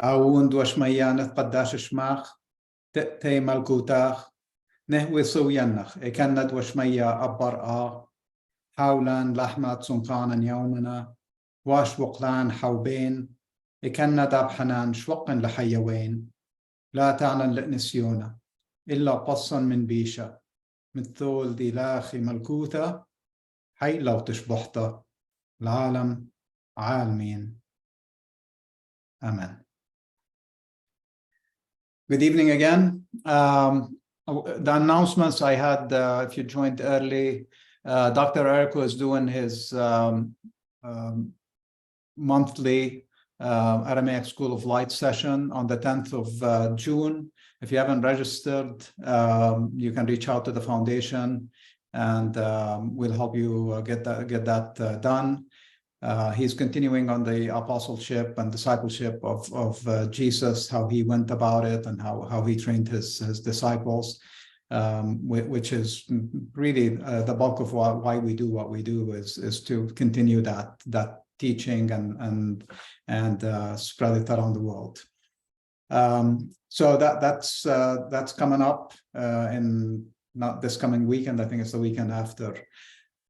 Aoun dwashmayaneth qaddash shmach, te malkutach, nehwisu yannach, ekannad washmaya abbar'a, hawlan lahmat sunqanan yawmana, wash waqlan hawbain, ekannad abhanan shwaqan lahayawain, la ta'nan لنسيونا إلا قصا من بيشة مثول دي لاخي ملكوثة حي لو تشبحته العالم عالمين. Amen. Good evening again. The announcements I had, if you joined early, Dr. Eric was doing his monthly Aramaic School of Light session on the 10th of June. If you haven't registered, you can reach out to the foundation and we'll help you get that done. He's continuing on the apostleship and discipleship of Jesus, how he went about it and how he trained his disciples, which is really the bulk of why we do what we do is to continue that teaching and spread it around the world. So that's coming up in not this coming weekend. I think it's the weekend after.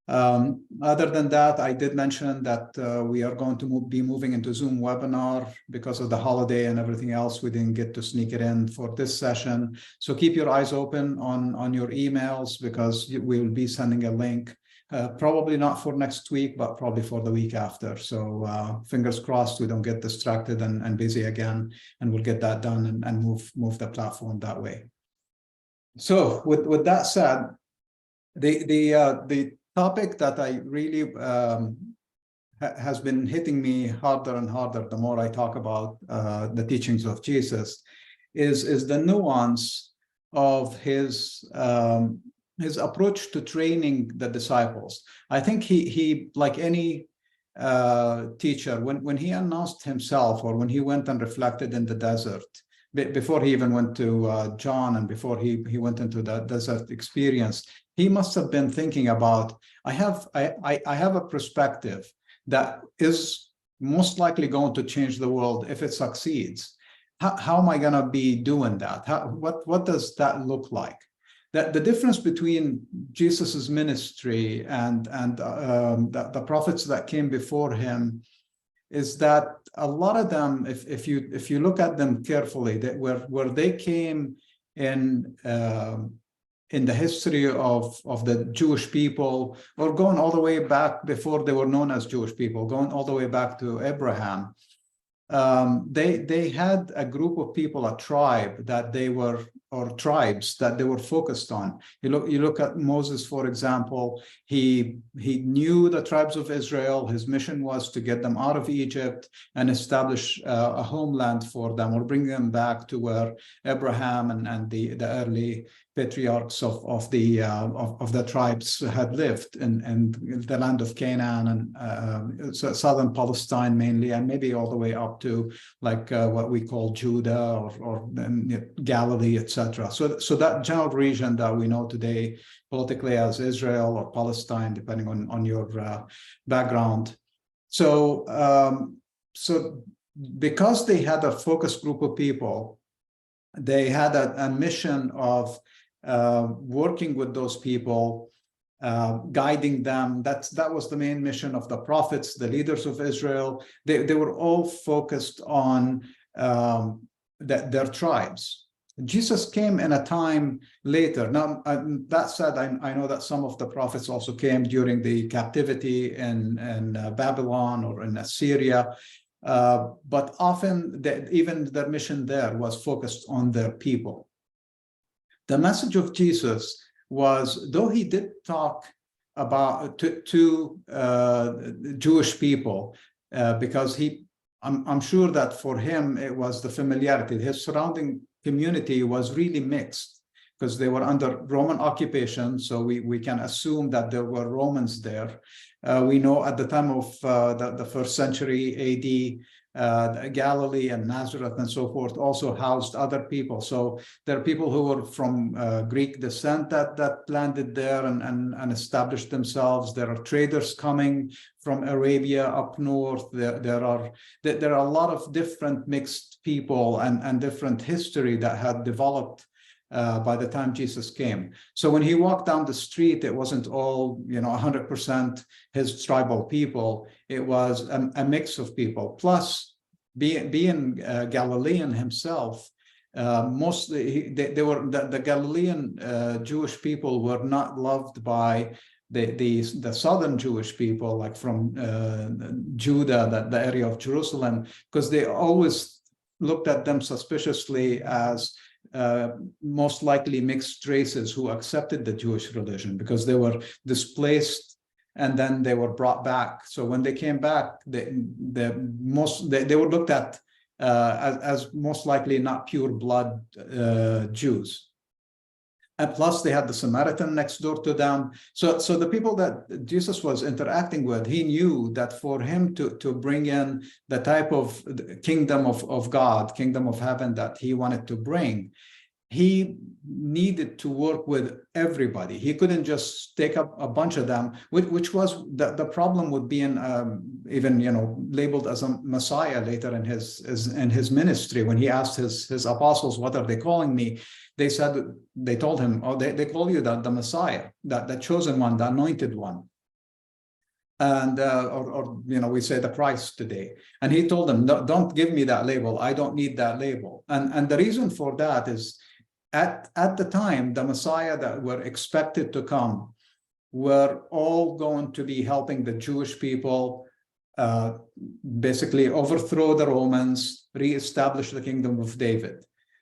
Other than that, I did mention that we are going to be moving into Zoom webinar because of the holiday and everything else. We didn't get to sneak it in for this session. So keep your eyes open on your emails because we will be sending a link, probably not for next week, but probably for the week after. So fingers crossed we don't get distracted and busy again, and we'll get that done and move the platform that way. So with that said, the topic that I really has been hitting me harder and harder the more I talk about the teachings of Jesus is the nuance of his approach to training the disciples. I think he like any teacher, when he announced himself or when he went and reflected in the desert, before he even went to John and before he went into the desert experience, he must have been thinking about, I have a perspective that is most likely going to change the world if it succeeds. How am I going to be doing that? What does that look like? That the difference between Jesus's ministry and the prophets that came before him is that a lot of them, if you look at them carefully, that where they came in the history of the Jewish people, or going all the way back before they were known as Jewish people, going all the way back to Abraham, they had a group of people, a tribe that they were, or tribes that they were focused on. You look at Moses, for example. He knew the tribes of Israel. His mission was to get them out of Egypt and establish a homeland for them, or bring them back to where Abraham and the early patriarchs of the tribes had lived in the land of Canaan and southern Palestine mainly, and maybe all the way up to like what we call Judah or Galilee, etc. So that general region that we know today politically as Israel or Palestine, depending on your background. So because they had a focus group of people, they had a mission of working with those people, guiding them. That was the main mission of the prophets, the leaders of Israel. They were all focused on their tribes. Jesus came in a time later. Now, that said, I know that some of the prophets also came during the captivity in Babylon or in Assyria, but often even their mission there was focused on their people. The message of Jesus was, though he did talk about to Jewish people, because I'm sure that for him it was the familiarity. His surrounding community was really mixed because they were under Roman occupation, so we can assume that there were Romans there. We know at the time of the first century AD, Galilee and Nazareth and so forth also housed other people. So there are people who were from Greek descent that landed there and established themselves. There are traders coming from Arabia up north. There are a lot of different mixed people and different history that had developed by the time Jesus came. So when he walked down the street, it wasn't all, 100% his tribal people. It was a mix of people. Plus, being Galilean himself, mostly the Galilean Jewish people were not loved by the southern Jewish people, like from Judah, the area of Jerusalem, because they always looked at them suspiciously as most likely mixed races who accepted the Jewish religion, because they were displaced and then they were brought back. So when they came back, they were looked at as most likely not pure blood Jews. And plus they had the Samaritan next door to them. So the people that Jesus was interacting with, he knew that for him to bring in the type of kingdom of God, kingdom of heaven that he wanted to bring, he needed to work with everybody. He couldn't just take up a bunch of them, which was the problem with being even labeled as a Messiah later in his ministry. When he asked his apostles, "What are they calling me?" They told him, "Oh, they call you the Messiah, the chosen one, the anointed one." And or we say the Christ today. And he told them, "No, don't give me that label. I don't need that label." And the reason for that is, at the time, the Messiah that were expected to come were all going to be helping the Jewish people basically overthrow the Romans, reestablish the kingdom of David.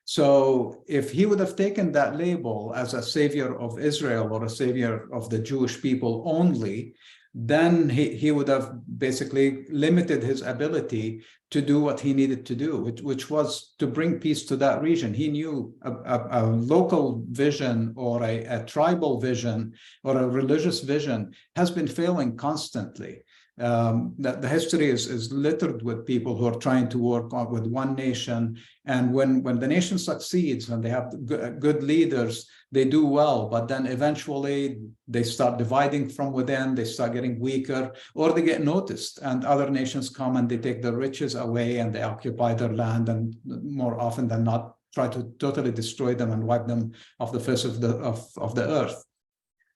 So if he would have taken that label as a savior of Israel or a savior of the Jewish people only, then he would have basically limited his ability to do what he needed to do, which was to bring peace to that region. He knew a local vision or a tribal vision or a religious vision has been failing constantly. That the history is littered with people who are trying to work with one nation, and when the nation succeeds and they have good leaders, they do well, but then eventually they start dividing from within, they start getting weaker, or they get noticed and other nations come and they take their riches away and they occupy their land, and more often than not try to totally destroy them and wipe them off the face of the earth.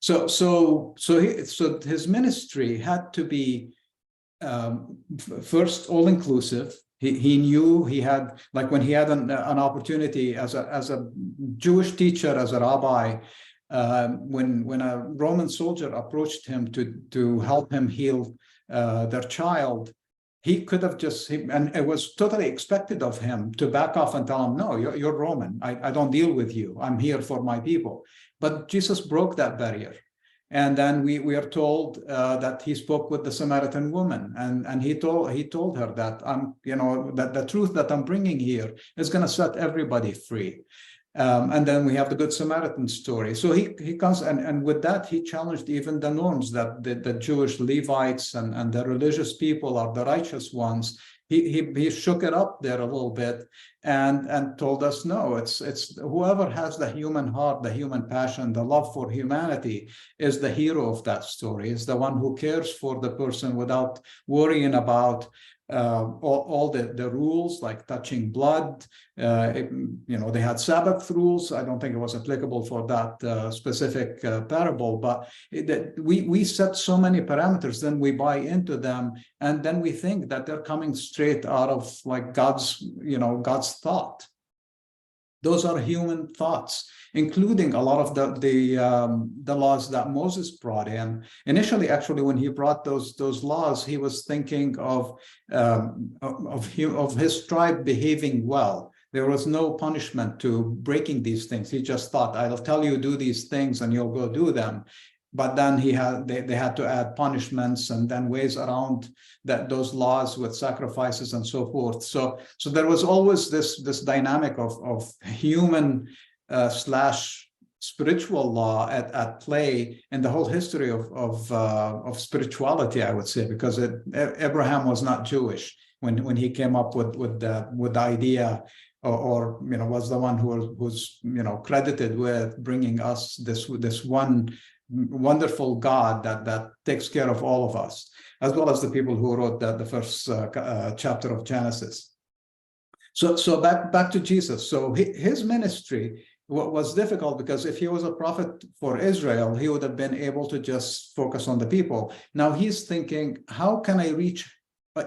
So his ministry had to be first all-inclusive. He knew he had, like when he had an opportunity as a Jewish teacher, as a rabbi, when a Roman soldier approached him to help him heal their child, he could have and it was totally expected of him to back off and tell him, "No, you're Roman. I don't deal with you. I'm here for my people." But Jesus broke that barrier. And then we are told that he spoke with the Samaritan woman, and he told her that that the truth that I'm bringing here is going to set everybody free. And then we have the Good Samaritan story. So he comes, and with that he challenged even the norms that the Jewish Levites and the religious people are the righteous ones. He shook it up there a little bit and told us, no, it's whoever has the human heart, the human passion, the love for humanity is the hero of that story, is the one who cares for the person without worrying about all the rules, like touching blood. They had Sabbath rules. I don't think it was applicable for that specific parable, but we set so many parameters, then we buy into them, and then we think that they're coming straight out of like God's thought. Those are human thoughts, including a lot of the laws that Moses brought in. Initially, actually, when he brought those laws, he was thinking of his tribe behaving well. There was no punishment to breaking these things. He just thought, "I'll tell you, do these things, and you'll go do them." But then they had to add punishments and then ways around those laws with sacrifices and so forth. So there was always this dynamic of human slash spiritual law at play in the whole history of spirituality, I would say, because Abraham was not Jewish. when he came up with the idea, or was the one who's credited with bringing us this one wonderful God that takes care of all of us, as well as the people who wrote the first chapter of Genesis. So back to Jesus. So his ministry was difficult, because if he was a prophet for Israel, he would have been able to just focus on the people. Now he's thinking, how can I reach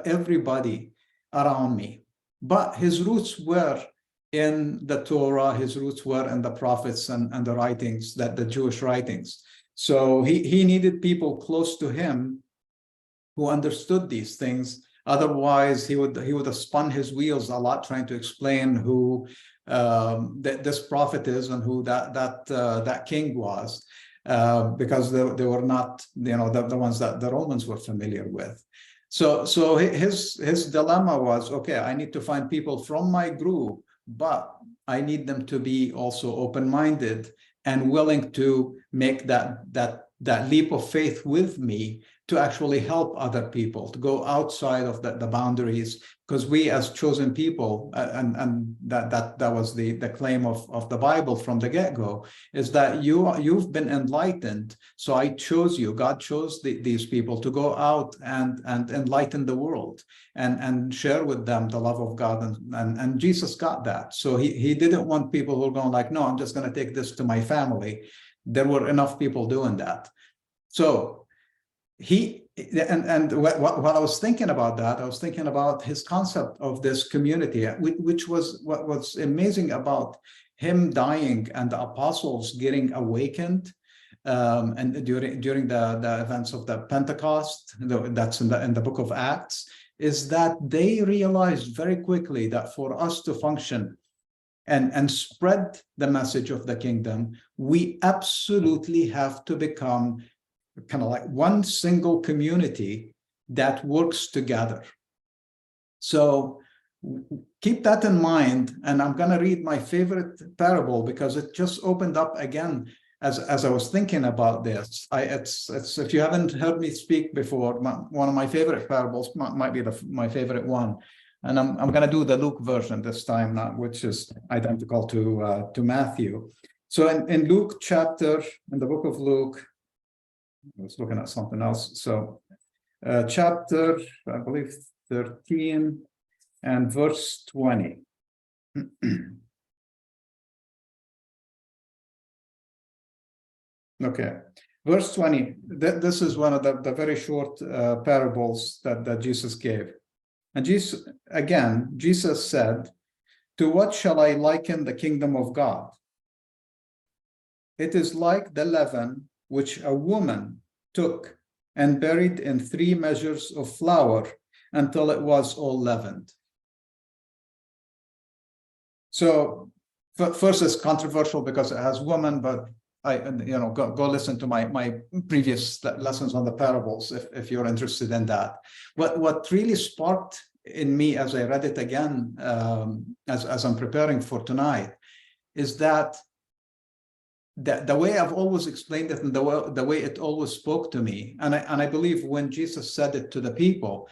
everybody around me? But his roots were in the Torah, his roots were in the prophets and the writings, the Jewish writings. So he needed people close to him who understood these things. Otherwise, he would have spun his wheels a lot trying to explain who this prophet is and who that king was, because they were not the ones that the Romans were familiar with. So his dilemma was, okay, I need to find people from my group, but I need them to be also open-minded and willing to make that leap of faith with me, to actually help other people, to go outside of the boundaries, because we as chosen people, and that was the claim of the Bible from the get-go, is that you've been enlightened, so I chose you. God chose these people to go out and enlighten the world and share with them the love of God, and Jesus got that. So he didn't want people who were going like, no, I'm just going to take this to my family. There were enough people doing that. So while I was thinking about that, I was thinking about his concept of this community, which was what was amazing about him dying and the apostles getting awakened, and during the events of the Pentecost, that's in the book of Acts, is that they realized very quickly that for us to function and spread the message of the kingdom, we absolutely have to become kind of like one single community that works together. So keep that in mind, and I'm going to read my favorite parable, because it just opened up again as I was thinking about this. It's if you haven't heard me speak before, one of my favorite parables might be my favorite one, and I'm going to do the Luke version this time, which is identical to Matthew. So in Luke chapter, in the book of Luke, I was looking at something else. So chapter, I believe 13 and verse 20. Okay, verse 20. This is one of the very short parables that Jesus gave. And Jesus said, "To what shall I liken the kingdom of God? It is like the leaven which a woman took and buried in 3 measures of flour until it was all leavened." So first, it's controversial because it has woman, but go listen to my previous lessons on the parables if you're interested in that. What really sparked in me as I read it again, as I'm preparing for tonight, is that the way I've always explained it, and the way it always spoke to me, and I believe when Jesus said it to the people,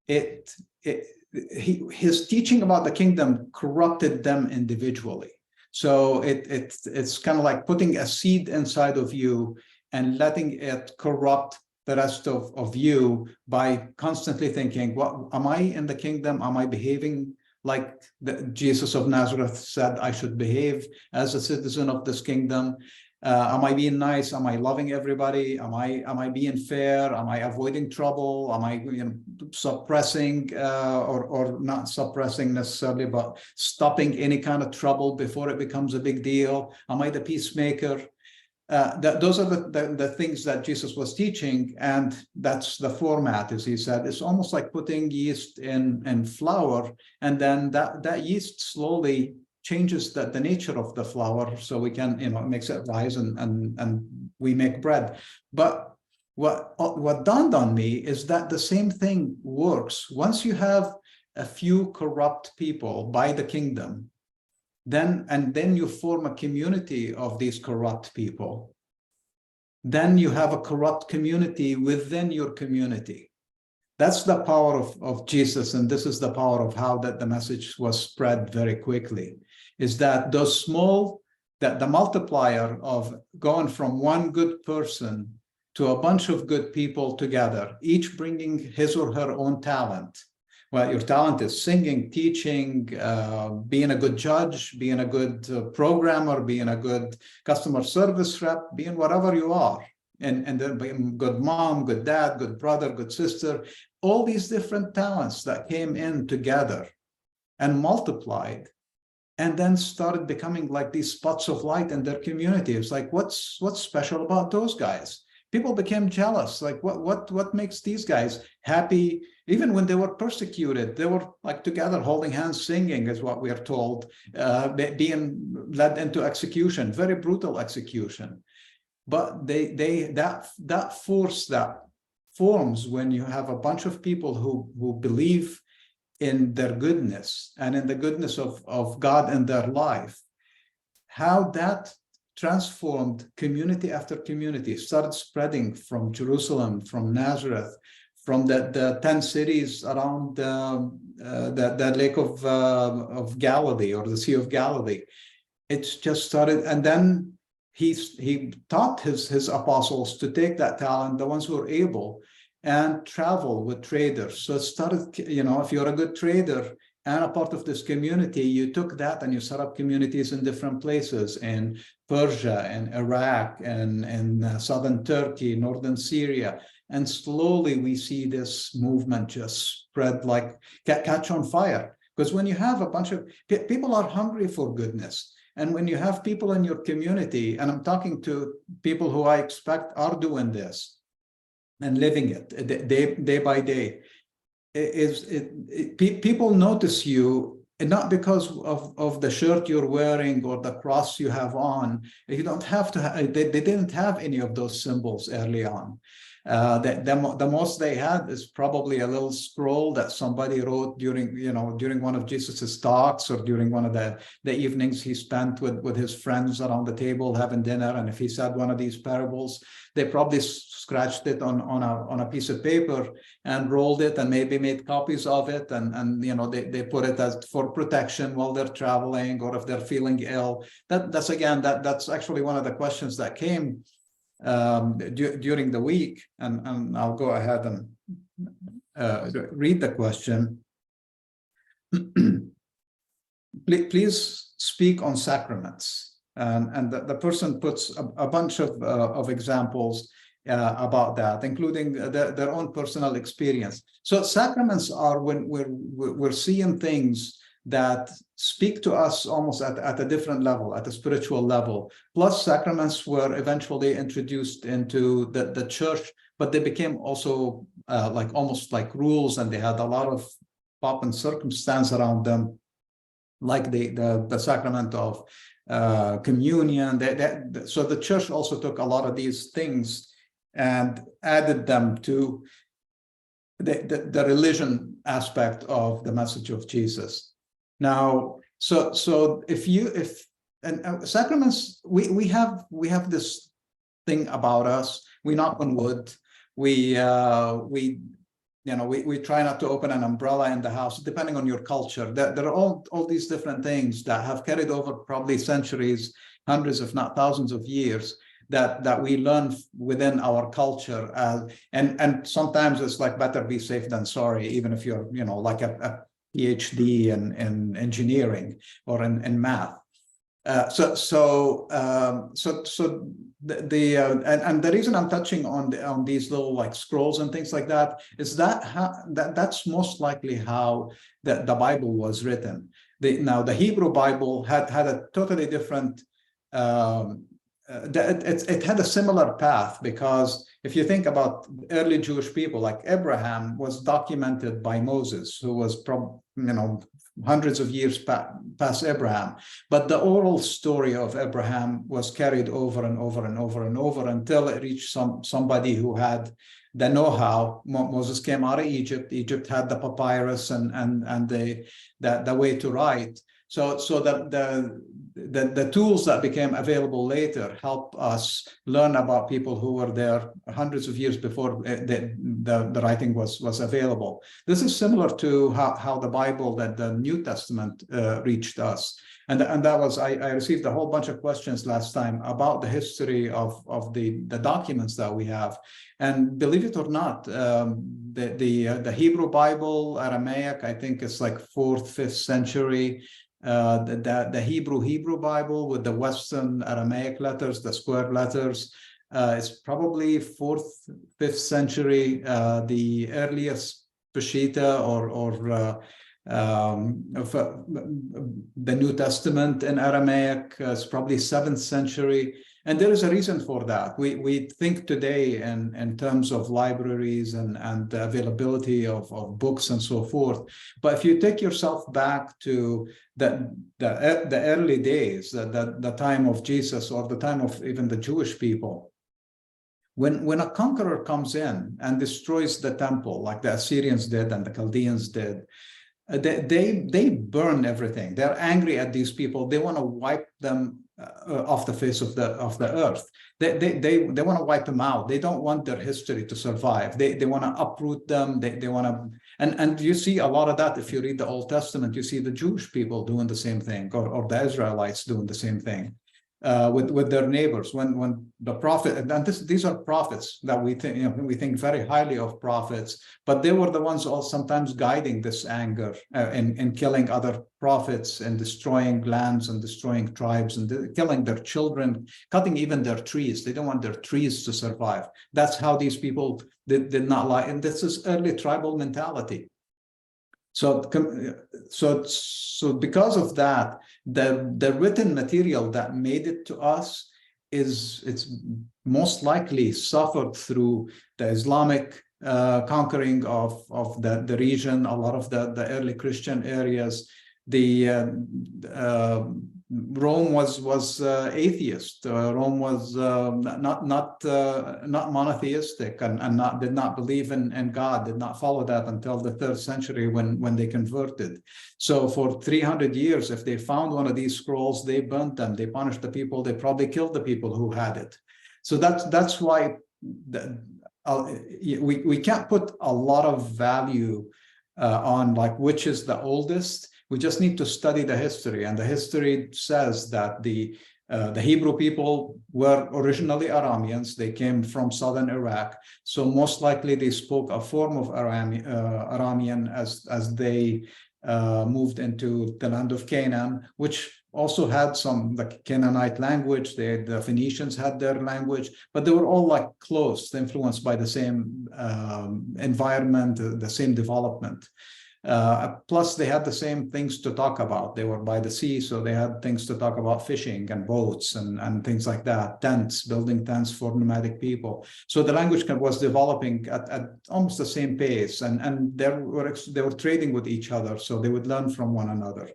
his teaching about the kingdom corrupted them individually. So it's kind of like putting a seed inside of you and letting it corrupt the rest of you by constantly thinking, what am I in the kingdom? Am I behaving like Jesus of Nazareth said I should behave as a citizen of this kingdom? Am I being nice? Am I loving everybody? Am I being fair? Am I avoiding trouble? Am I suppressing or not suppressing necessarily, but stopping any kind of trouble before it becomes a big deal? Am I the peacemaker? Those are the things that Jesus was teaching, and that's the format, as he said. It's almost like putting yeast in flour, and then that yeast slowly changes the nature of the flour, so we can, it makes it rise and we make bread. But what dawned on me is that the same thing works. Once you have a few corrupt people by the kingdom, then you form a community of these corrupt people. Then you have a corrupt community within your community. That's the power of Jesus, and this is the power of how that the message was spread very quickly, is that those small, that the multiplier of going from one good person to a bunch of good people together, each bringing his or her own talent. Well, your talent is singing, teaching, being a good judge, being a good programmer, being a good customer service rep, being whatever you are. And then being good mom, good dad, good brother, good sister, all these different talents that came in together and multiplied, and then started becoming like these spots of light in their community. It's like, what's special about those guys? People became jealous. Like, what makes these guys happy? Even when they were persecuted, they were like together, holding hands, singing, is what we are told, being led into execution, very brutal execution. But that force that forms when you have a bunch of people who believe in their goodness and in the goodness of God in their life, how that transformed community after community, started spreading from Jerusalem, from Nazareth, from the 10 cities around the lake of Galilee, or the Sea of Galilee. It's just started, and then he taught his apostles to take that talent, the ones who were able, and travel with traders. So it started, if you're a good trader and a part of this community, you took that and you set up communities in different places, in Persia and Iraq and southern Turkey, northern Syria. And slowly we see this movement just spread like catch on fire. Because when you have a bunch of people are hungry for goodness, and when you have people in your community, and I'm talking to people who I expect are doing this and living it day by day, people notice you, and not because of the shirt you're wearing or the cross you have on. You don't have to. They didn't have any of those symbols early on. The most they had is probably a little scroll that somebody wrote during one of Jesus's talks, or during one of the evenings he spent with his friends around the table having dinner. And if he said one of these parables, they probably scratched it on a piece of paper and rolled it, and maybe made copies of it, and they put it as for protection while they're traveling, or if they're feeling ill. That's actually one of the questions that came during the week, and I'll go ahead and read the question. Please speak on sacraments, and the person puts a bunch of examples about that, including their own personal experience. So sacraments are when we're seeing things that speak to us almost at a different level, at a spiritual level. Plus, sacraments were eventually introduced into the church, but they became also almost like rules, and they had a lot of pomp and circumstance around them, like the sacrament of communion. So the church also took a lot of these things and added them to the religion aspect of the message of Jesus. Now, so sacraments, we have this thing about us. We knock on wood. We try not to open an umbrella in the house, depending on your culture. There are all these different things that have carried over probably centuries, hundreds, if not thousands of years, that we learn within our culture. And sometimes it's like better be safe than sorry, even if you're like a PhD in engineering or in math. So the reason I'm touching on these little like scrolls and things like that is that's most likely how the Bible was written. Now the Hebrew Bible had a totally different. It had a similar path, because if you think about early Jewish people, like Abraham was documented by Moses, who was hundreds of years past Abraham. But the oral story of Abraham was carried over and over and over and over until it reached somebody who had the know-how. Moses came out of Egypt. Egypt had the papyrus and the way to write. So the tools that became available later help us learn about people who were there hundreds of years before the writing was available. This is similar to how the Bible, that the New Testament reached us. And that was, I received a whole bunch of questions last time about the history of the documents that we have. And believe it or not, the Hebrew Bible, Aramaic, I think it's like 4th, 5th century. The Hebrew Bible with the Western Aramaic letters, the square letters, it's probably 4th, 5th century. The earliest Peshitta or of the New Testament in Aramaic is probably 7th century. And there is a reason for that. We think today in terms of libraries and the availability of books and so forth. But if you take yourself back to the early days, the time of Jesus, or the time of even the Jewish people, when a conqueror comes in and destroys the temple, like the Assyrians did and the Chaldeans did, they burn everything. They're angry at these people. They want to wipe them off the face of the earth. They want to wipe them out. They don't want their history to survive. They want to uproot them. They want to, and you see a lot of that if you read the Old Testament. You see the Jewish people doing the same thing, or the Israelites doing the same thing with their neighbors. When the prophet, and these are prophets that we think very highly of prophets, but they were the ones all sometimes guiding this anger in killing other prophets and destroying lands and destroying tribes and killing their children, cutting even their trees. They don't want their trees to survive. That's how these people did not like, and this is early tribal mentality. So because of that, the written material that made it to us it's most likely suffered through the Islamic conquering of the region, a lot of the early Christian areas. Rome was atheist. Rome was not monotheistic and did not believe in God, did not follow that until the 3rd century when they converted. So for 300 years, if they found one of these scrolls, they burnt them, they punished the people, they probably killed the people who had it. So that's why we can't put a lot of value on like which is the oldest. We just need to study the history, and the history says that the Hebrew people were originally Arameans. They came from southern Iraq, so most likely they spoke a form of Aramean as they moved into the land of Canaan, which also had some like Canaanite language. The Phoenicians had their language, but they were all like close, influenced by the same environment, the same development. Plus, they had the same things to talk about. They were by the sea, so they had things to talk about: fishing and boats and things like that, tents, building tents for nomadic people. So the language was developing at almost the same pace, and they were trading with each other, so they would learn from one another.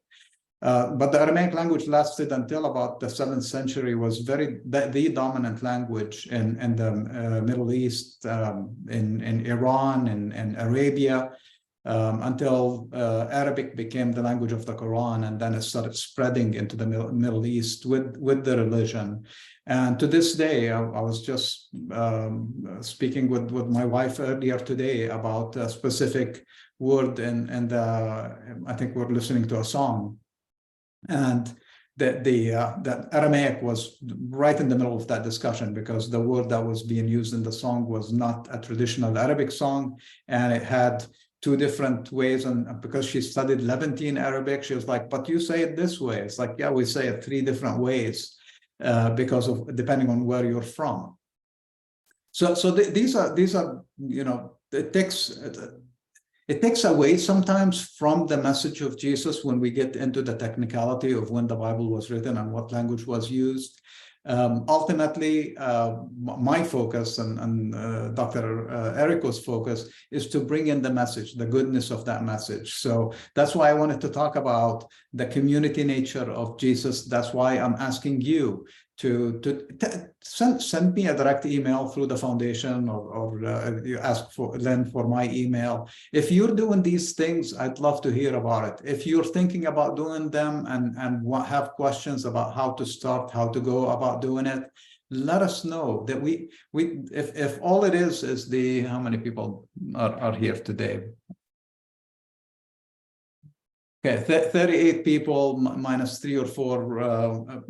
But the Aramaic language lasted until about the 7th century, was the dominant language in the Middle East, in Iran, and Arabia. Until Arabic became the language of the Quran, and then it started spreading into the Middle East with the religion. And to this day, I was just speaking with my wife earlier today about a specific word, and I think we're listening to a song, and that Aramaic was right in the middle of that discussion, because the word that was being used in the song was not a traditional Arabic song, and it had 2 different ways. And because she studied Levantine Arabic, she was like, but you say it this way. It's like, yeah, we say it 3 different ways because of depending on where you're from. So these are it takes away sometimes from the message of Jesus when we get into the technicality of when the Bible was written and what language was used. Ultimately, my focus and Dr. Eriko's focus is to bring in the message, the goodness of that message. So that's why I wanted to talk about the community nature of Jesus. That's why I'm asking you send me a direct email through the foundation, or you ask for Lynn for my email. If you're doing these things, I'd love to hear about it. If you're thinking about doing them and have questions about how to start, how to go about doing it, let us know. That if all it is the, how many people are here today? Okay, 38 people minus 3 or 4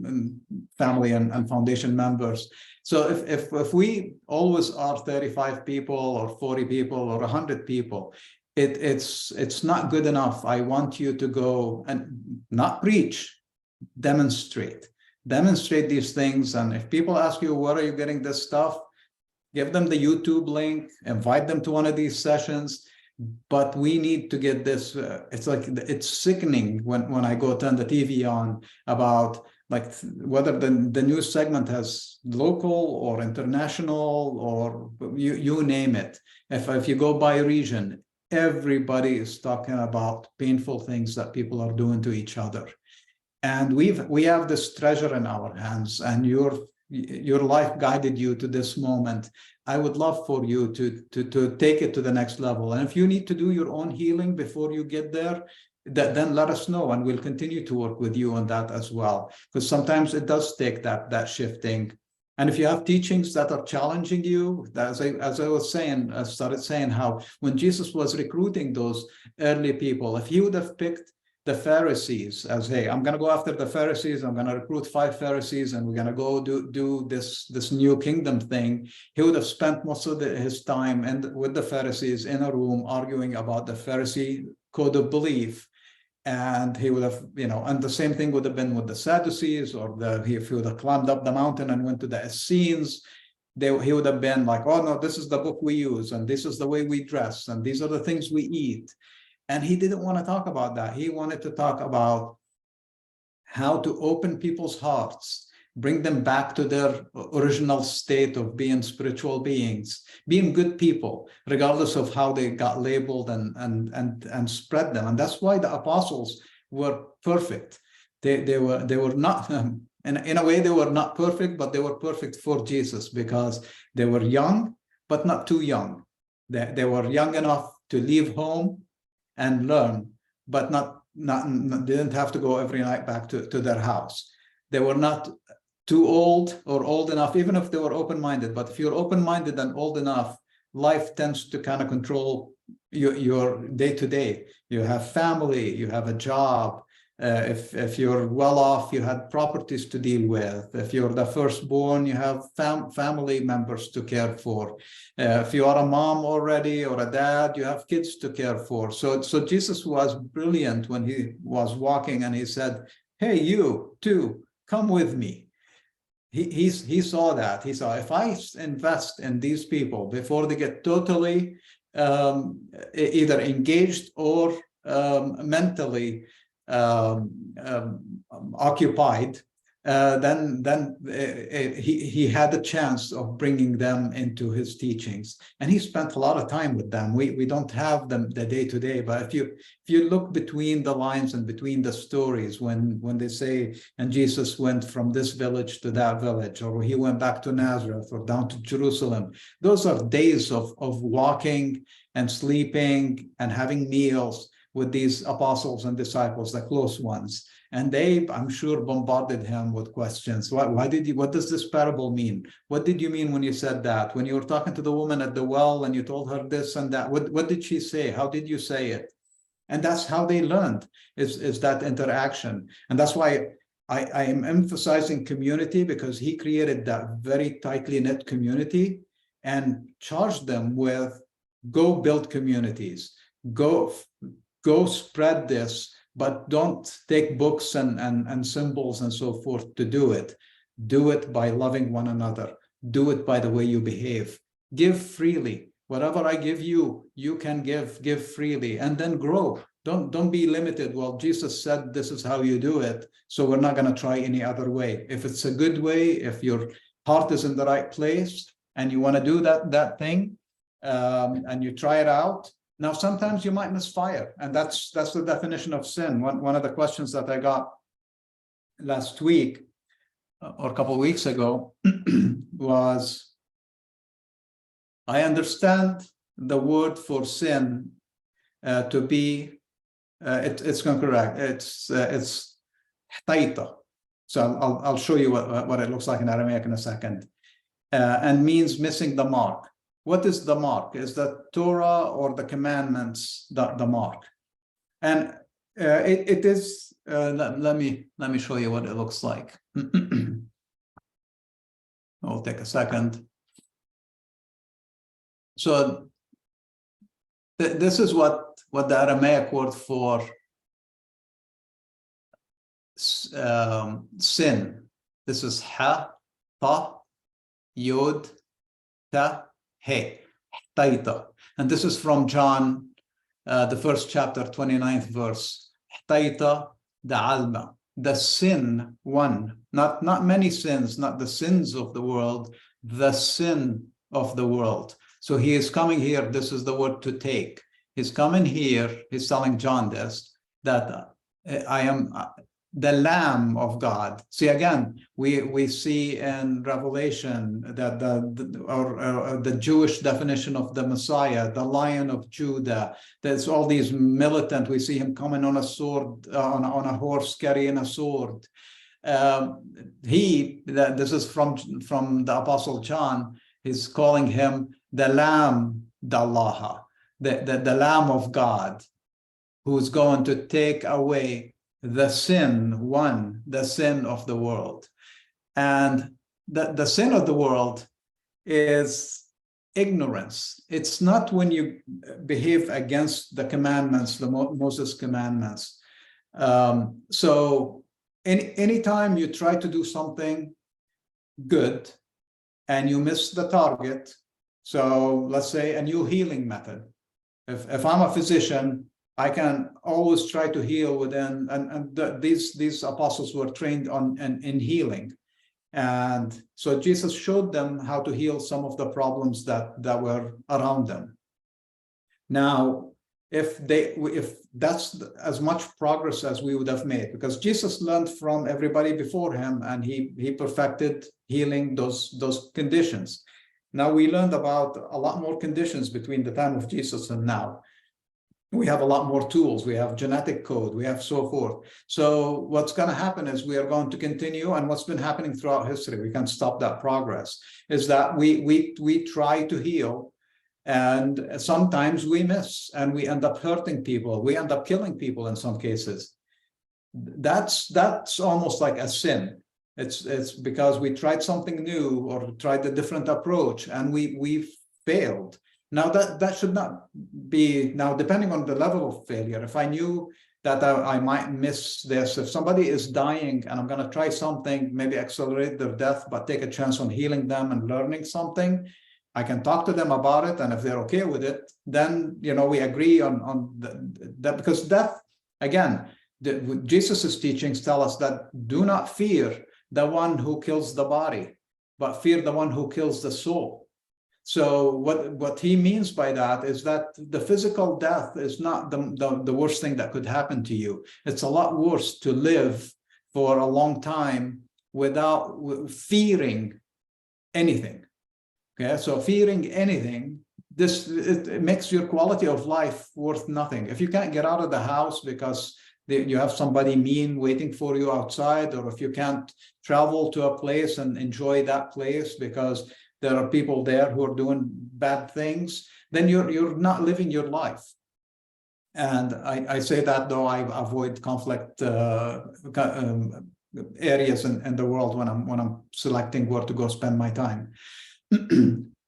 family and foundation members. So if we always are 35 people or 40 people or 100 people, it's not good enough. I want you to go and not preach, demonstrate these things. And if people ask you, where are you getting this stuff? Give them the YouTube link, invite them to one of these sessions. But we need to get this. It's like, it's sickening when I go turn the TV on about like whether the news segment has local or international or you name it. If you go by region, everybody is talking about painful things that people are doing to each other. And we have this treasure in our hands, and your life guided you to this moment. I would love for you to take it to the next level. And if you need to do your own healing before you get there, then let us know, and we'll continue to work with you on that as well. Because sometimes it does take that shifting. And if you have teachings that are challenging you, as I was saying, I started saying how when Jesus was recruiting those early people, if he would have picked the Pharisees as, hey, I'm going to go after the Pharisees, I'm going to recruit 5 Pharisees, and we're going to go do this new kingdom thing, he would have spent most of his time with the Pharisees in a room arguing about the Pharisee code of belief. And he would have, and the same thing would have been with the Sadducees, or if he would have climbed up the mountain and went to the Essenes, he would have been like, oh no, this is the book we use, and this is the way we dress, and these are the things we eat. And he didn't want to talk about that. He wanted to talk about how to open people's hearts, bring them back to their original state of being spiritual beings, being good people, regardless of how they got labeled, and spread them. And that's why the apostles were perfect. They were not, in a way, they were not perfect, but they were perfect for Jesus, because they were young, but not too young. They were young enough to leave home and learn, but not didn't have to go every night back to their house. They were not too old or old enough, even if they were open-minded. But if you're open-minded and old enough, life tends to kind of control your day-to-day. You have family, you have a job. If you're well off, you had properties to deal with. If you're the firstborn, you have family members to care for. If you are a mom already or a dad, you have kids to care for. So Jesus was brilliant when he was walking, and he said, hey, you too, come with me. He saw that. He saw, if I invest in these people before they get totally either engaged or mentally occupied, then he had a chance of bringing them into his teachings, and he spent a lot of time with them. We don't have them the day-to-day, but if you look between the lines and between the stories, when they say, and Jesus went from this village to that village, or he went back to Nazareth or down to Jerusalem, those are days of walking and sleeping and having meals with these apostles and disciples, the close ones. And they, I'm sure, bombarded him with questions. What does this parable mean? What did you mean when you said that? When you were talking to the woman at the well and you told her this and that, what did she say? How did you say it? And that's how they learned, is that interaction. And that's why I am emphasizing community, because he created that very tightly knit community and charged them with, go build communities, go spread this, but don't take books and symbols and so forth to do it. Do it by loving one another. Do it by the way you behave. Give freely. Whatever I give you, you can give freely, and then grow. Don't be limited. Well, Jesus said this is how you do it, so we're not going to try any other way. If it's a good way, if your heart is in the right place and you want to do that thing, and you try it out. Now, sometimes you might misfire, and that's the definition of sin. One of the questions that I got last week or a couple of weeks ago was, I understand the word for sin to be, it's correct. It's taita. So I'll show you what it looks like in Aramaic in a second. And means missing the mark. What is the mark? Is the Torah or the commandments the mark? And it is. Let me show you what it looks like. I'll take a second. So this is what the Aramaic word for sin. This is ha, ta, yod, ta, he, taita. And this is from John, the first chapter, 29th verse. Taita da'alma, the sin one, not many sins, not the sins of the world, the sin of the world. So he is coming here. This is the word to take. He's coming here. He's telling John this, that I am the Lamb of God. See, again, we see in Revelation that the Jewish definition of the Messiah, the Lion of Judah. There's all these militant. We see him coming on a sword, on a horse, carrying a sword. This is from the Apostle John. He's calling him the Lamb d'Allah, the Lamb of God, who's going to take away the sin of the world. And the sin of the world is ignorance. It's not when you behave against the commandments, the Moses commandments. So anytime you try to do something good and you miss the target, so let's say a new healing method. If I'm a physician, I can always try to heal within, and these apostles were trained in healing. And so Jesus showed them how to heal some of the problems that were around them. Now, if that's as much progress as we would have made, because Jesus learned from everybody before him, and he perfected healing those conditions. Now we learned about a lot more conditions between the time of Jesus and now. We have a lot more tools. We have genetic code. We have so forth. So what's going to happen is we are going to continue, and what's been happening throughout history, we can't stop that progress, is that we try to heal, and sometimes we miss, and we end up hurting people. We end up killing people in some cases. That's almost like a sin. It's because we tried something new or tried a different approach, and we failed. Now that should not be, now depending on the level of failure, if I knew that I might miss this, if somebody is dying and I'm going to try something, maybe accelerate their death, but take a chance on healing them and learning something, I can talk to them about it. And if they're okay with it, then, we agree on that, because death, again, Jesus's teachings tell us that do not fear the one who kills the body, but fear the one who kills the soul. So what he means by that is that the physical death is not the worst thing that could happen to you. It's a lot worse to live for a long time without fearing anything. Okay, so fearing anything, it makes your quality of life worth nothing. If you can't get out of the house because you have somebody mean waiting for you outside, or if you can't travel to a place and enjoy that place because there are people there who are doing bad things, then you're not living your life. And I say that though I avoid conflict areas in the world when I'm selecting where to go spend my time.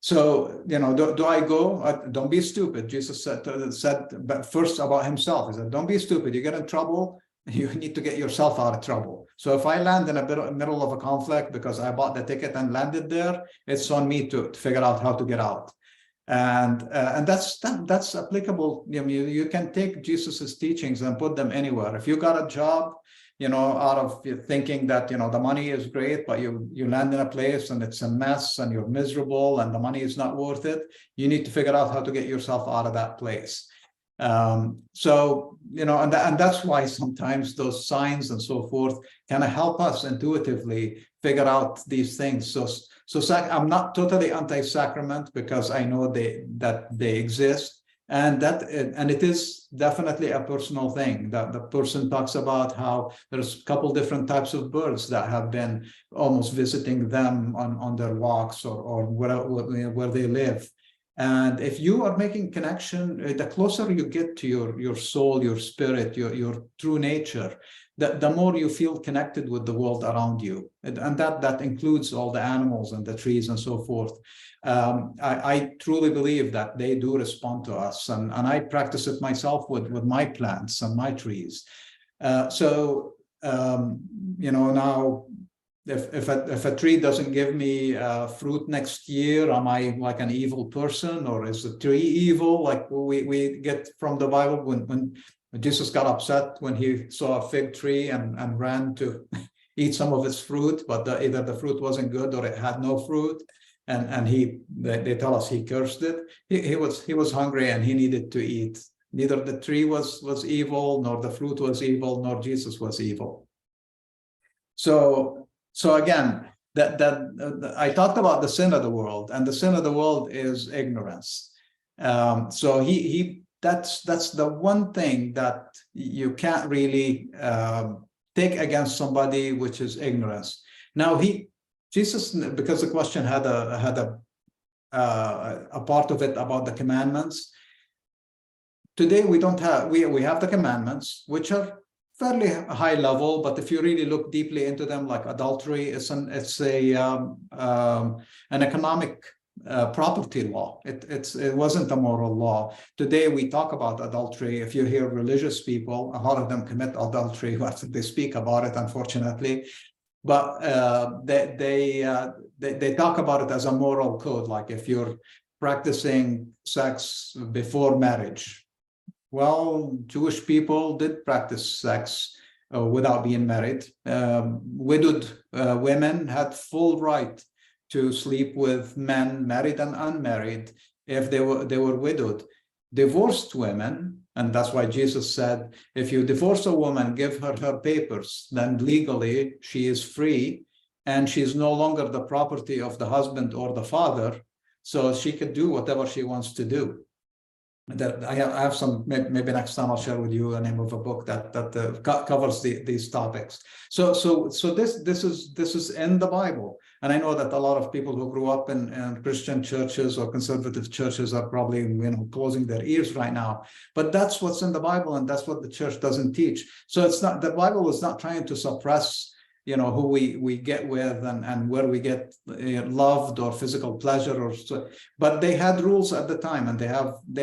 So, do I go? Don't be stupid. Jesus said but first about himself. He said, don't be stupid. You get in trouble, you need to get yourself out of trouble. So if I land in a middle of a conflict because I bought the ticket and landed there, it's on me to figure out how to get out. And that's applicable. You can take Jesus's teachings and put them anywhere. If you got a job, out of thinking that, the money is great, but you land in a place and it's a mess and you're miserable and the money is not worth it, you need to figure out how to get yourself out of that place. So, and that's why sometimes those signs and so forth kind of help us intuitively figure out these things. So I'm not totally anti-sacrament because I know that they exist, and it is definitely a personal thing. That the person talks about how there's a couple different types of birds that have been almost visiting them on their walks or where they live. And if you are making connection, the closer you get to your soul, your spirit, your true nature, the more you feel connected with the world around you. And that includes all the animals and the trees and so forth. I truly believe that they do respond to us. And I practice it myself with my plants and my trees. Now, if a tree doesn't give me fruit next year, am I like an evil person, or is the tree evil? Like we get from the Bible when Jesus got upset when he saw a fig tree and ran to eat some of its fruit, but either the fruit wasn't good or it had no fruit, and they tell us he cursed it. He was hungry and he needed to eat. Neither the tree was evil, nor the fruit was evil, nor Jesus was evil. So again, I talked about the sin of the world, and the sin of the world is ignorance. So that's the one thing that you can't really take against somebody, which is ignorance. Now Jesus, because the question had a part of it about the commandments. Today we don't have we have the commandments, which are fairly high level, but if you really look deeply into them, like adultery, it's an economic property law. It wasn't a moral law. Today we talk about adultery. If you hear religious people, a lot of them commit adultery after they speak about it, unfortunately. But they talk about it as a moral code, like if you're practicing sex before marriage. Well, Jewish people did practice sex without being married. Widowed women had full right to sleep with men, married and unmarried, if they were widowed. Divorced women, and that's why Jesus said, if you divorce a woman, give her her papers, then legally she is free, and she is no longer the property of the husband or the father, so she could do whatever she wants to do. That I have some, maybe next time I'll share with you the name of a book that covers these topics. So this is in the Bible, and I know that a lot of people who grew up in Christian churches or conservative churches are probably closing their ears right now. But that's what's in the Bible, and that's what the church doesn't teach. So it's not, the Bible is not trying to suppress who we get with and where we get loved or physical pleasure or so. But they had rules at the time, and they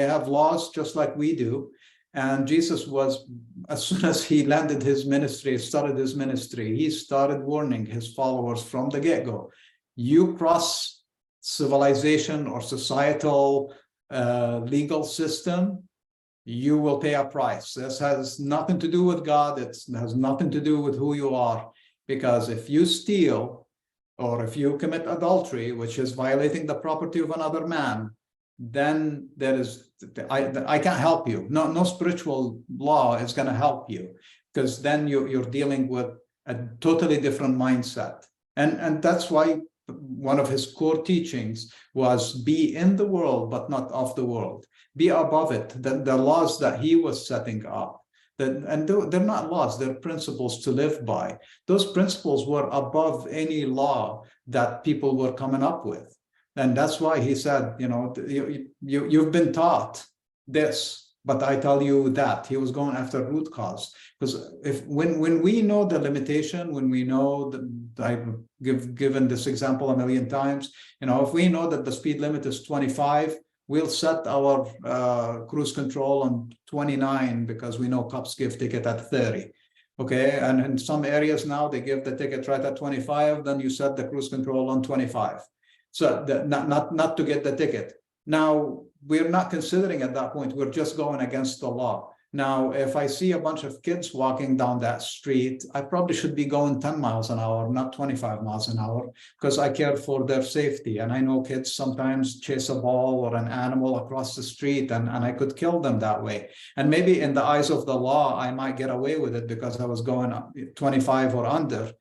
have laws just like we do. And Jesus was, as soon as he started his ministry, he started warning his followers from the get-go. You cross civilization or societal legal system, you will pay a price. This has nothing to do with God. It has nothing to do with who you are. Because if you steal, or if you commit adultery, which is violating the property of another man, then I can't help you. No spiritual law is going to help you, because then you're dealing with a totally different mindset. And that's why one of his core teachings was be in the world, but not of the world. Be above it. The laws that he was setting up. And they're not laws, they're principles to live by. Those principles were above any law that people were coming up with. And that's why he said, you've been taught this, but I tell you that. He was going after root cause. Because when we know the limitation, when we know that, I've given this example a million times, if we know that the speed limit is 25, we'll set our cruise control on 29 because we know cops give ticket at 30. Okay, and in some areas now they give the ticket right at 25, then you set the cruise control on 25. So not to get the ticket. Now we're not considering at that point, we're just going against the law. Now, if I see a bunch of kids walking down that street, I probably should be going 10 miles an hour, not 25 miles an hour, because I care for their safety. And I know kids sometimes chase a ball or an animal across the street, and I could kill them that way. And maybe in the eyes of the law, I might get away with it because I was going 25 or under.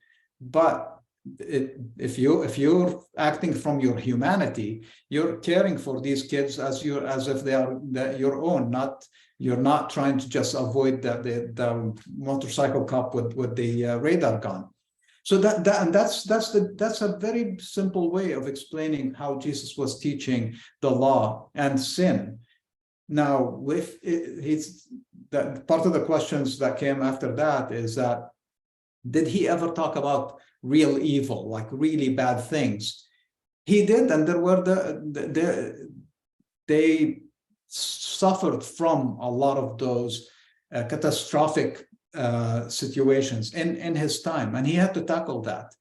But if you're acting from your humanity, you're caring for these kids as if they are your own, not. You're not trying to just avoid the motorcycle cop with the radar gun. So that's a very simple way of explaining how Jesus was teaching the law and sin. Now, with that part of the questions that came after that is that, did he ever talk about real evil, like really bad things? He did, and there were they suffered from a lot of those catastrophic situations in his time, and he had to tackle that.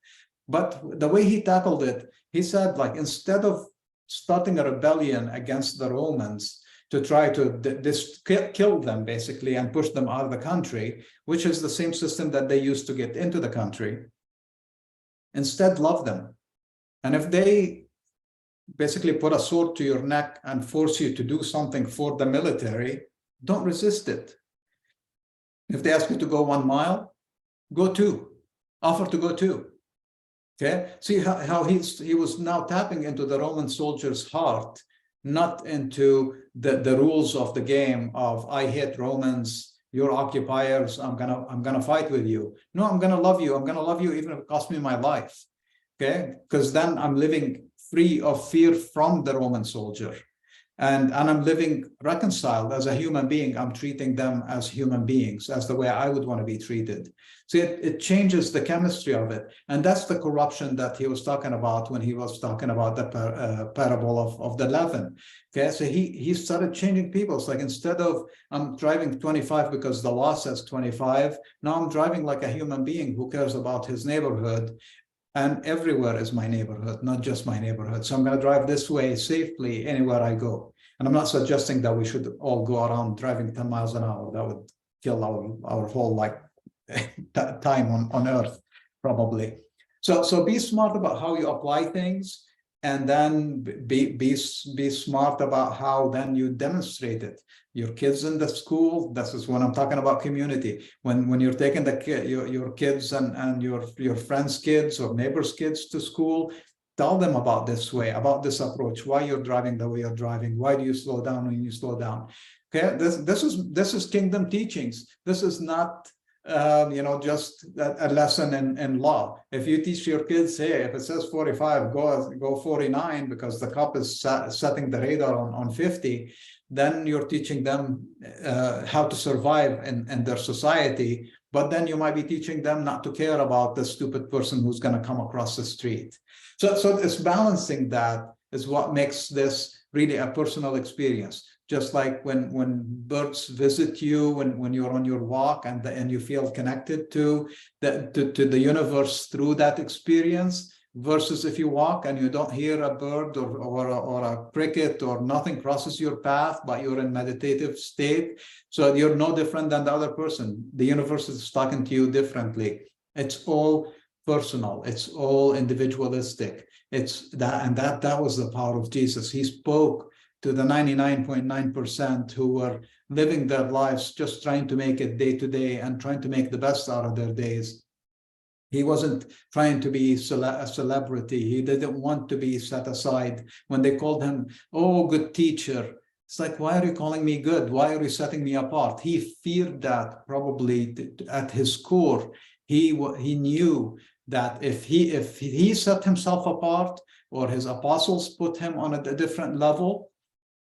But the way he tackled it, he said, like, instead of starting a rebellion against the Romans to try to kill them basically and push them out of the country, which is the same system that they used to get into the country, instead love them. And if they basically put a sword to your neck and force you to do something for the military, don't resist it. If they ask you to go 1 mile, go 2. Offer to go 2. Okay? See how he was now tapping into the Roman soldier's heart, not into the rules of the game of, I hate Romans, you're occupiers, I'm gonna fight with you. No, I'm gonna love you. I'm gonna love you even if it costs me my life. Okay? Because then I'm living free of fear from the Roman soldier. And I'm living reconciled as a human being. I'm treating them as human beings, as the way I would want to be treated. So it changes the chemistry of it. And that's the corruption that he was talking about when he was talking about the parable of the leaven. Okay, so he started changing people. It's like, instead of I'm driving 25 because the law says 25, now I'm driving like a human being who cares about his neighborhood. And everywhere is my neighborhood, not just my neighborhood. So I'm going to drive this way safely anywhere I go. And I'm not suggesting that we should all go around driving 10 miles an hour. That would kill our whole time on earth, probably. So be smart about how you apply things, and then be smart about how then you demonstrate it. Your kids in the school, this is when I'm talking about community. When you're taking your kids and your friends' kids or neighbors' kids to school, tell them about this way, about this approach, why you're driving the way you're driving, why do you slow down when you slow down. Okay, this is kingdom teachings. This is not just a lesson in law. If you teach your kids, hey, if it says 45, go 49 because the cop is setting the radar on 50, then you're teaching them how to survive in their society. But then you might be teaching them not to care about the stupid person who's going to come across the street. So it's balancing that is what makes this really a personal experience. Just like when birds visit you, when you're on your walk and you feel connected to the universe through that experience, versus if you walk and you don't hear a bird or a cricket or nothing crosses your path, but you're in meditative state. So you're no different than the other person. The universe is talking to you differently. It's all personal. It's all individualistic. It's that, and that was the power of Jesus. He spoke to the 99.9% who were living their lives just trying to make it day to day and trying to make the best out of their days. He wasn't trying to be a celebrity. He didn't want to be set aside. When they called him, oh, good teacher, it's like, why are you calling me good? Why are you setting me apart? He feared that probably at his core. He knew that if he set himself apart, or his apostles put him on a different level,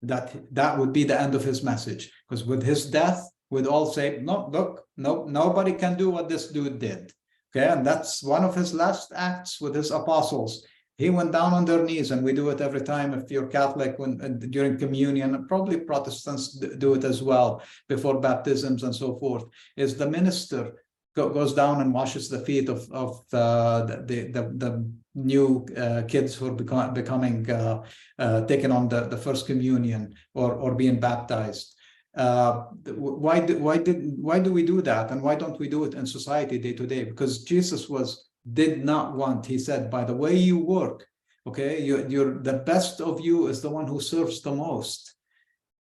that would be the end of his message. Because with his death, we'd all say, no, look, no, nobody can do what this dude did. Okay, and that's one of his last acts with his apostles. He went down on their knees, and we do it every time. If you're Catholic, during communion, and probably Protestants do it as well before baptisms and so forth, is the minister goes down and washes the feet of the new kids who are becoming taken on the first communion or being baptized. Why do we do that, and why don't we do it in society day to day? Because Jesus did not want. He said, by the way you work, okay, you're the best of you is the one who serves the most.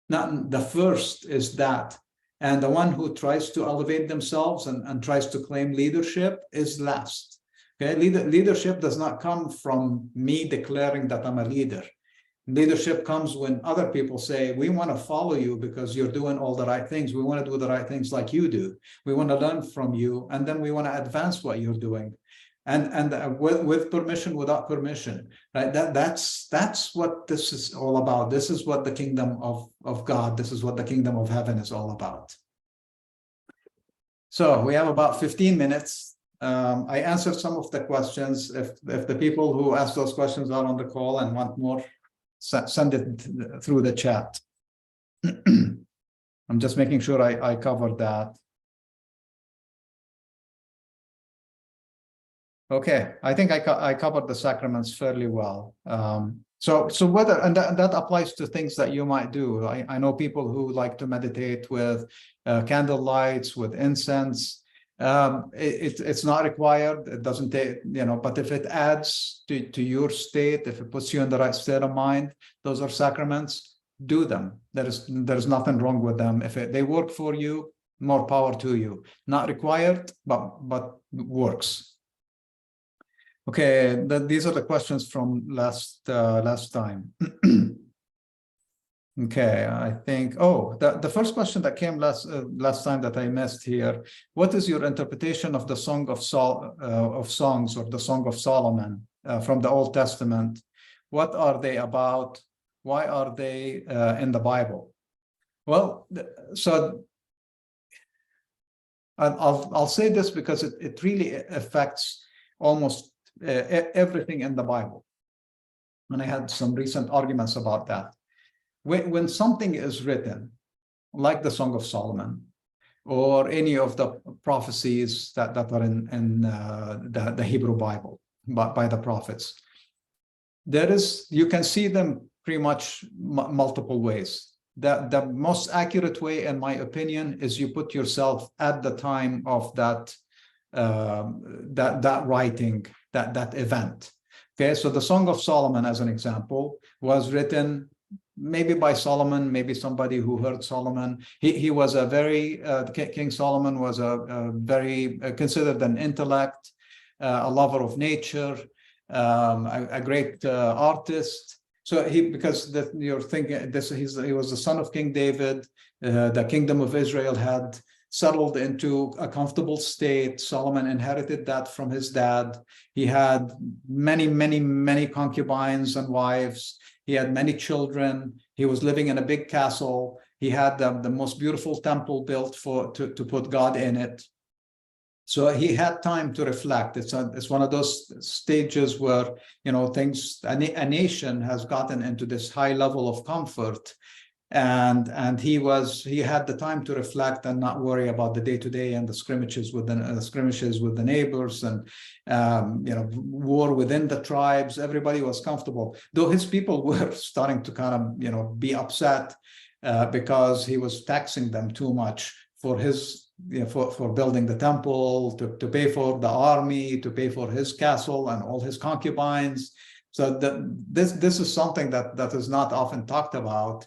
Not the first is that, and the one who tries to elevate themselves and tries to claim leadership is last. Okay, leadership does not come from me declaring that I'm a leader. Leadership comes when other people say, we want to follow you because you're doing all the right things. We want to do the right things like you do. We want to learn from you, and then we want to advance what you're doing. And with permission, without permission, right? That's what this is all about. This is what the kingdom of God, this is what the kingdom of heaven is all about. So we have about 15 minutes. I answered some of the questions. If the people who asked those questions are on the call and want more, send it through the chat. I'm just making sure I covered that. Okay, I think I covered the sacraments fairly well. So whether, and that applies to things that you might do. I know people who like to meditate with candle lights, with incense. It's not required. It doesn't take, but if it adds to your state, if it puts you in the right state of mind, those are sacraments, do them. There's nothing wrong with them. If they work for you, more power to you. Not required, but works. Okay, these are the questions from last time. Okay, I think, the first question that came last time that I missed here, what is your interpretation of the Song of Songs, or the Song of Solomon from the Old Testament? What are they about? Why are they in the Bible? Well, so I'll say this because it really affects almost everything in the Bible. And I had some recent arguments about that. When something is written, like the Song of Solomon, or any of the prophecies that are in the Hebrew Bible by the prophets, you can see them pretty much multiple ways. The most accurate way, in my opinion, is you put yourself at the time of that writing, that event. Okay, so the Song of Solomon, as an example, was written maybe by Solomon, maybe somebody who heard Solomon. He was a very King Solomon was a very considered an intellect, a lover of nature, a great artist. So because you're thinking he was the son of King David. The kingdom of Israel had settled into a comfortable state. Solomon inherited that from his dad. He had many concubines and wives. He had many children. He was living in a big castle. He had the most beautiful temple built to put God in it. So he had time to reflect. It's one of those stages where a nation has gotten into this high level of comfort, and he had the time to reflect and not worry about the day-to-day and the skirmishes with the neighbors, and war within the tribes. Everybody was comfortable, though his people were starting to kind of be upset because he was taxing them too much for his for building the temple, to pay for the army, to pay for his castle and all his concubines. So this is something that is not often talked about.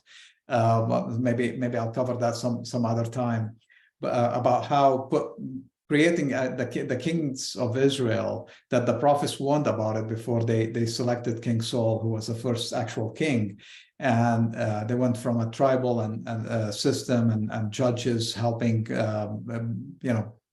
Maybe I'll cover that some other time, about how creating the kings of Israel, that the prophets warned about it before they selected King Saul, who was the first actual king. And they went from a tribal and system and judges helping,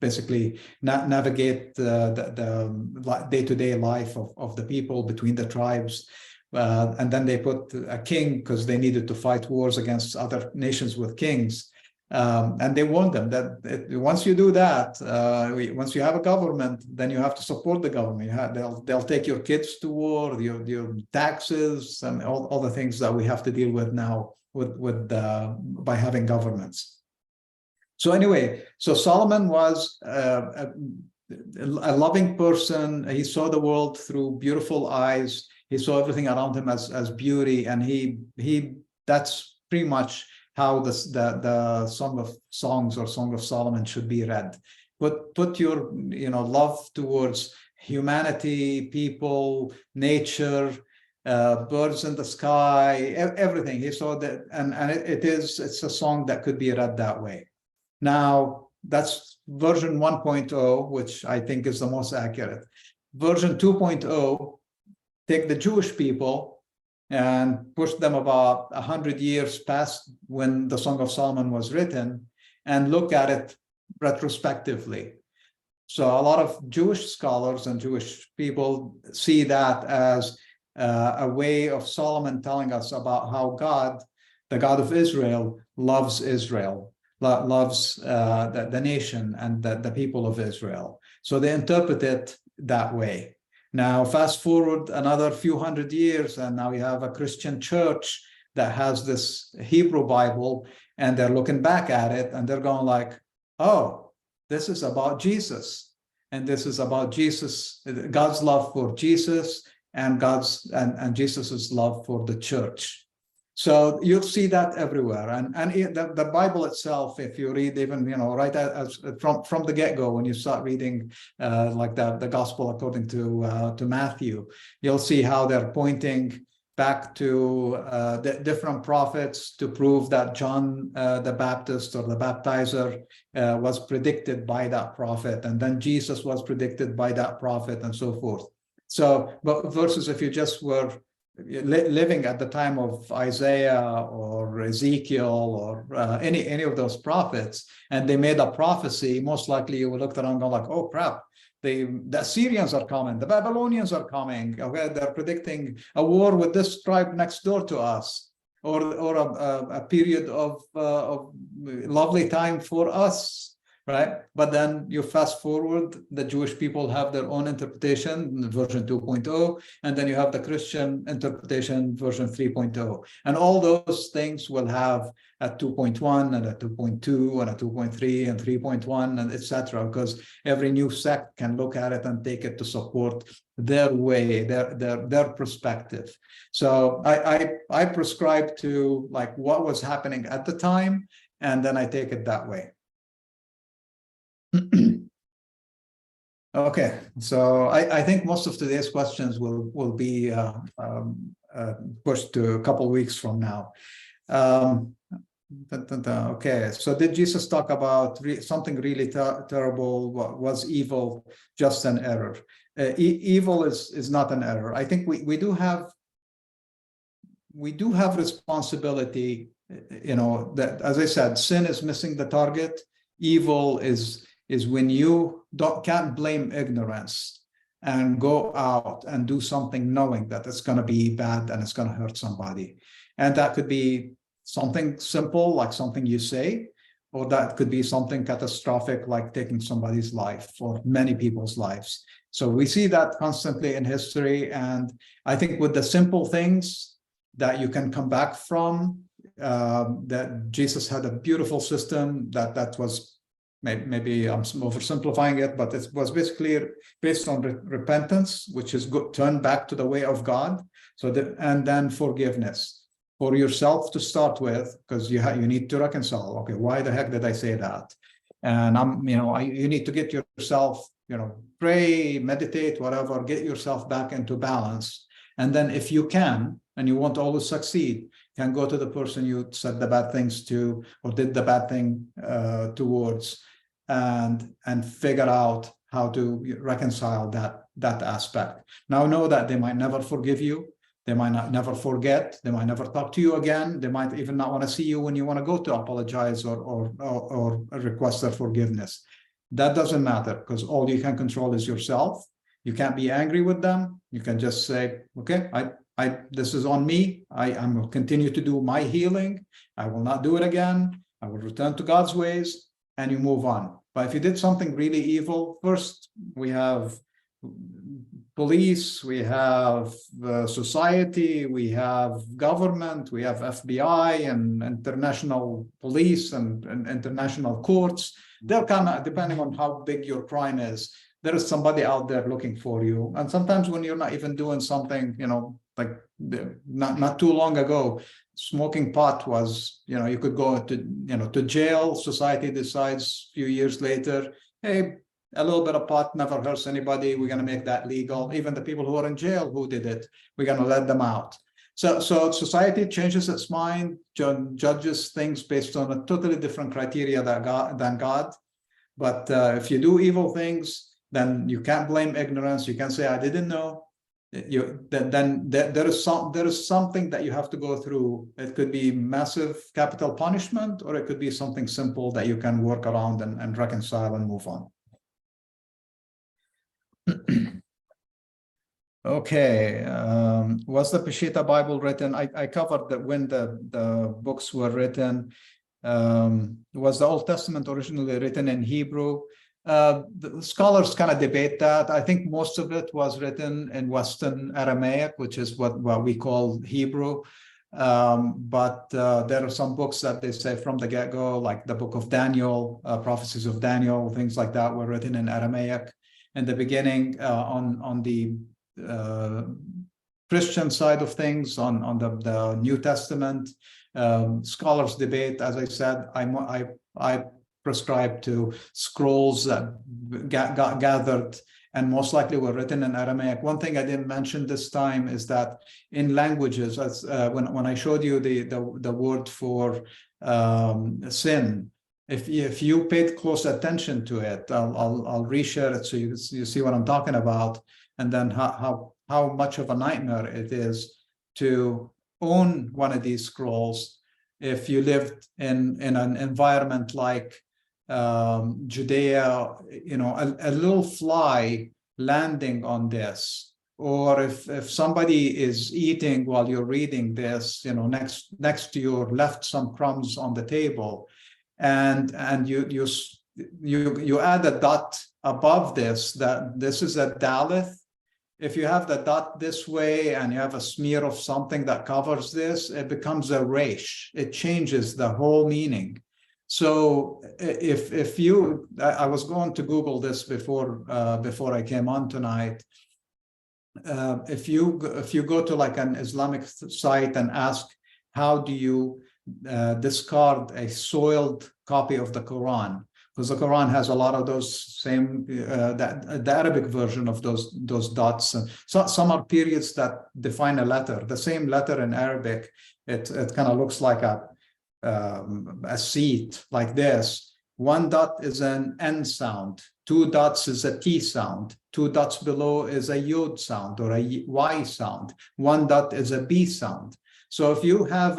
basically navigate the day-to-day life of the people between the tribes. And then they put a king because they needed to fight wars against other nations with kings. And they warned them that once you do that, once you have a government, then you have to support the government. They'll take your kids to war, your taxes, and all the things that we have to deal with now by having governments. So anyway, so Solomon was a loving person. He saw the world through beautiful eyes. He saw everything around him as beauty, and that's pretty much how the Song of Songs or Song of Solomon should be read. Put your love towards humanity, people, nature, birds in the sky, everything. He saw that, and it's a song that could be read that way. Now that's version 1.0, which I think is the most accurate. Version 2.0, take the Jewish people and push them about 100 years past when the Song of Solomon was written, and look at it retrospectively. So a lot of Jewish scholars and Jewish people see that as a way of Solomon telling us about how God, the God of Israel, loves Israel, loves the nation and the people of Israel. So they interpret it that way. Now, fast forward another few hundred years, and now we have a Christian church that has this Hebrew Bible, and they're looking back at it and they're going like, oh, this is about Jesus. And this is about Jesus, God's love for Jesus, and Jesus's love for the church. So you'll see that everywhere, and the Bible itself, if you read even right as from the get-go, when you start reading like the Gospel according to Matthew, you'll see how they're pointing back to the different prophets to prove that John the Baptist or the baptizer was predicted by that prophet, and then Jesus was predicted by that prophet, and so forth. So, but versus if you just were living at the time of Isaiah or Ezekiel or any of those prophets, and they made a prophecy, most likely you would look around and go like, oh crap, the Assyrians are coming, the Babylonians are coming, okay, they're predicting a war with this tribe next door to us, or a period of lovely time for us. Right, but then you fast forward, the Jewish people have their own interpretation, version 2.0, and then you have the Christian interpretation, version 3.0. And all those things will have a 2.1 and a 2.2 and a 2.3 and 3.1 and etc. Because every new sect can look at it and take it to support their way, their perspective. So I prescribe to like what was happening at the time, and then I take it that way. Okay, so I think most of today's questions will be pushed to a couple of weeks from now. Okay, so did Jesus talk about something really terrible? Was evil just an error? Evil is not an error. I think we do have responsibility. That, as I said, sin is missing the target. Evil is when you can't blame ignorance and go out and do something knowing that it's going to be bad and it's going to hurt somebody. And that could be something simple, like something you say, or that could be something catastrophic, like taking somebody's life or many people's lives. So we see that constantly in history. And I think with the simple things that you can come back from, that Jesus had a beautiful system that was, maybe I'm oversimplifying it, but it was basically based on repentance, which is good, turn back to the way of God. So and then forgiveness for yourself to start with, because you need to reconcile. Okay, why the heck did I say that? And you need to get yourself, pray, meditate, whatever, get yourself back into balance. And then if you can, and you won't always succeed, can go to the person you said the bad things to or did the bad thing towards, and figure out how to reconcile that aspect. Now know that they might never forgive you, they might never forget, they might never talk to you again, they might even not want to see you when you want to go to apologize or request their forgiveness. That doesn't matter, because all you can control is yourself. You can't be angry with them. You can just say, okay, this is on me. I'm going to continue to do my healing. I will not do it again. I will return to God's ways, and you move on. But if you did something really evil, first we have police, we have society, we have government, we have FBI and international police and international courts. They'll come, depending on how big your crime is, there is somebody out there looking for you. And sometimes when you're not even doing something, like not too long ago, smoking pot was, you could go to jail. Society decides a few years later, hey, a little bit of pot never hurts anybody. We're going to make that legal. Even the people who are in jail who did it, we're going to let them out. So society changes its mind, judges things based on a totally different criteria than God. But if you do evil things, then you can't blame ignorance. You can't say, I didn't know. Then there is something that you have to go through. It could be massive capital punishment, or it could be something simple that you can work around and reconcile and move on. Okay, was the Peshitta Bible written? I covered that when the books were written. Was the Old Testament originally written in Hebrew? The scholars kind of debate that. I think most of it was written in Western Aramaic, which is what we call Hebrew. But there are some books that they say from the get-go, like the book of Daniel, prophecies of Daniel, things like that were written in Aramaic in the beginning. On the Christian side of things, on the New Testament, scholars debate. As I said, I prescribe to scrolls that got gathered and most likely were written in Aramaic. One thing I didn't mention this time is that in languages, as when I showed you the word for sin, if you paid close attention to it, I'll reshare it so you see what I'm talking about, and then how much of a nightmare it is to own one of these scrolls if you lived in an environment like Judea. A little fly landing on this, or if somebody is eating while you're reading this, next to you left some crumbs on the table, and you add a dot above this, that this is a daleth. If you have the dot this way and you have a smear of something that covers this, it becomes a resh. It changes the whole meaning. So if you, I was going to Google this before I came on tonight. If you go to like an Islamic site and ask, how do you discard a soiled copy of the Quran? Because the Quran has a lot of those same, the Arabic version of those dots. So some are periods that define a letter. The same letter in Arabic, it kind of looks like a seat like this. One dot is an N sound. 2 dots is a T sound. 2 dots below is a Yod sound or a Y sound. 1 dot is a B sound. So if you have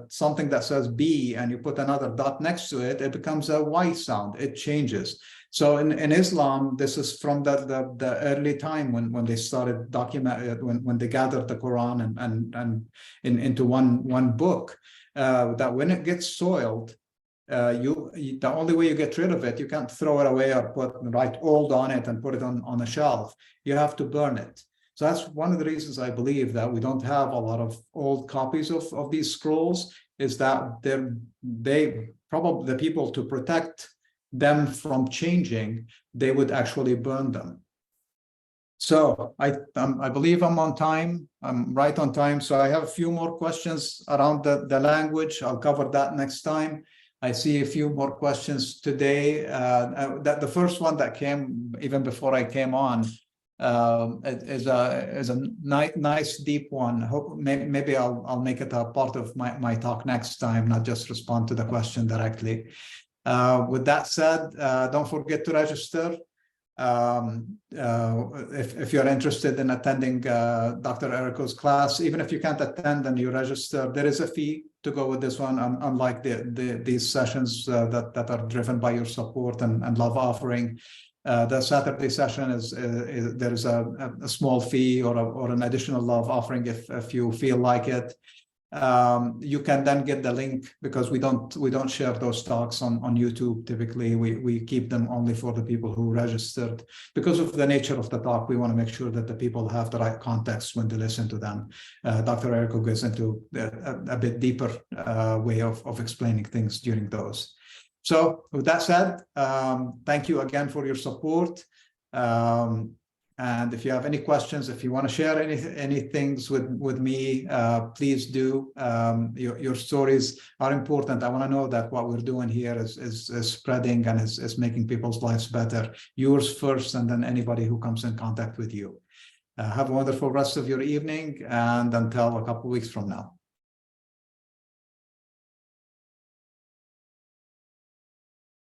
something that says B and you put another dot next to it, it becomes a Y sound. It changes. So in Islam, this is from the early time when they started when they gathered the Quran and into one book, that when it gets soiled, the only way you get rid of it, you can't throw it away or write old on it and put it on a shelf. You have to burn it. So that's one of the reasons I believe that we don't have a lot of old copies of these scrolls, is that they probably, the people, to protect them from changing, they would actually burn them. So I believe I'm on time. I'm right on time. So I have a few more questions around the language. I'll cover that next time. I see a few more questions today. The first one that came even before I came on is a nice deep one. Hope maybe I'll make it a part of my talk next time, not just respond to the question directly. With that said, don't forget to register. If you're interested in attending Dr. Eriko's class, even if you can't attend and you register, there is a fee to go with this one, unlike these sessions that are driven by your support and love offering. The Saturday session there is a small fee or an additional love offering if you feel like it. You can then get the link, because we don't share those talks on YouTube. Typically we keep them only for the people who registered. Because of the nature of the talk, we want to make sure that the people have the right context when they listen to them. Dr. Eriko goes into a bit deeper way of explaining things during those. So with that said, thank you again for your support. And if you have any questions, if you want to share any things with me, please do. Your stories are important. I want to know that what we're doing here is spreading and is making people's lives better. Yours first, and then anybody who comes in contact with you. Have a wonderful rest of your evening, and until a couple of weeks from now.